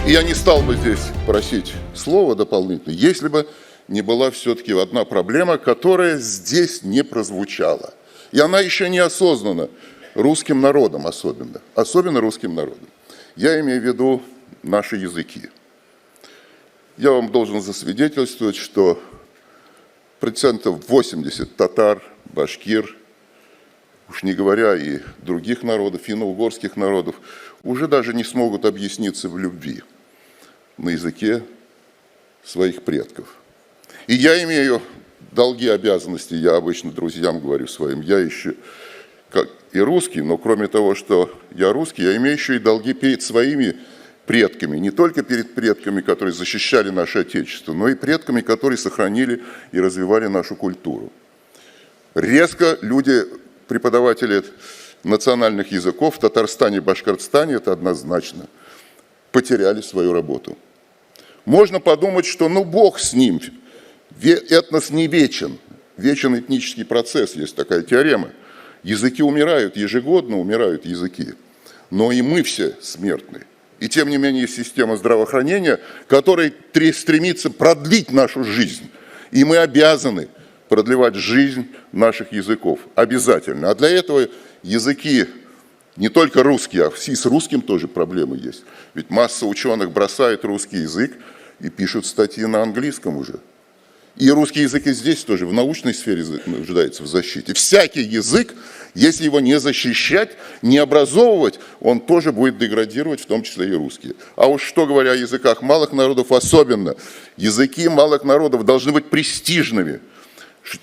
И я не стал бы здесь просить слова дополнительно, если бы не была все-таки одна проблема, которая здесь не прозвучала. И она еще не осознана русским народом особенно русским народом. Я имею в виду наши языки. Я вам должен засвидетельствовать, что 80% татар, башкир, уж не говоря и других народов, финно-угорских народов, уже даже не смогут объясниться в любви на языке своих предков. И я имею долги, обязанности, я обычно друзьям говорю своим, я еще как и русский, но кроме того, что я русский, я имею еще и долги перед своими предками, не только перед предками, которые защищали наше Отечество, но и предками, которые сохранили и развивали нашу культуру. Резко люди, преподаватели национальных языков в Татарстане и Башкортостане, это однозначно, потеряли свою работу. Можно подумать, что ну бог с ним, этнос не вечен, вечен этнический процесс, есть такая теорема. Языки умирают, ежегодно умирают языки, но и мы все смертны. И тем не менее есть система здравоохранения, которая стремится продлить нашу жизнь. И мы обязаны продлевать жизнь наших языков. Обязательно. А для этого языки не только русские, а и с русским тоже проблемы есть. Ведь масса ученых бросает русский язык и пишут статьи на английском уже. И русский язык и здесь тоже в научной сфере нуждается в защите. Всякий язык, если его не защищать, не образовывать, он тоже будет деградировать, в том числе и русский. А уж что говоря о языках малых народов, особенно языки малых народов должны быть престижными.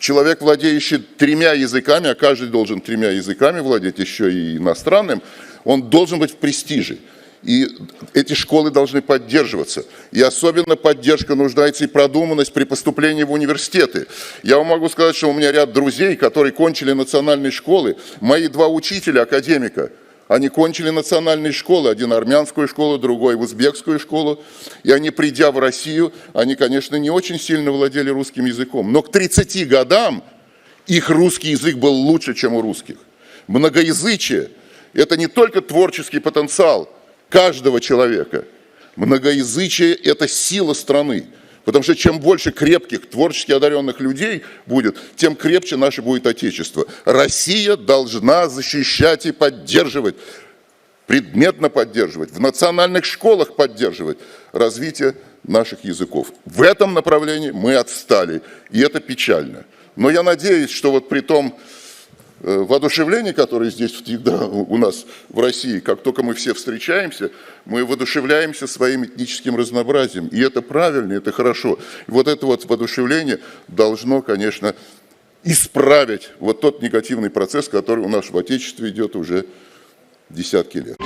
Человек, владеющий 3 языками, а каждый должен 3 языками владеть, еще и иностранным, он должен быть в престиже. И эти школы должны поддерживаться. И особенно поддержка нуждается и продуманность при поступлении в университеты. Я вам могу сказать, что у меня ряд друзей, которые кончили национальные школы. Мои 2 учителя, академика, они кончили национальные школы. Один армянскую школу, другой узбекскую школу. И они, придя в Россию, они, конечно, не очень сильно владели русским языком. Но к 30 годам их русский язык был лучше, чем у русских. Многоязычие – это не только творческий потенциал каждого человека. Многоязычие – это сила страны. Потому что чем больше крепких, творчески одаренных людей будет, тем крепче наше будет Отечество. Россия должна защищать и поддерживать, предметно поддерживать, в национальных школах поддерживать развитие наших языков. В этом направлении мы отстали, и это печально. Но я надеюсь, что вот при том воодушевление, которое здесь всегда у нас в России, как только мы все встречаемся, мы воодушевляемся своим этническим разнообразием. И это правильно, это хорошо. И вот это вот воодушевление должно, конечно, исправить вот тот негативный процесс, который у нас в Отечестве идет уже десятки лет.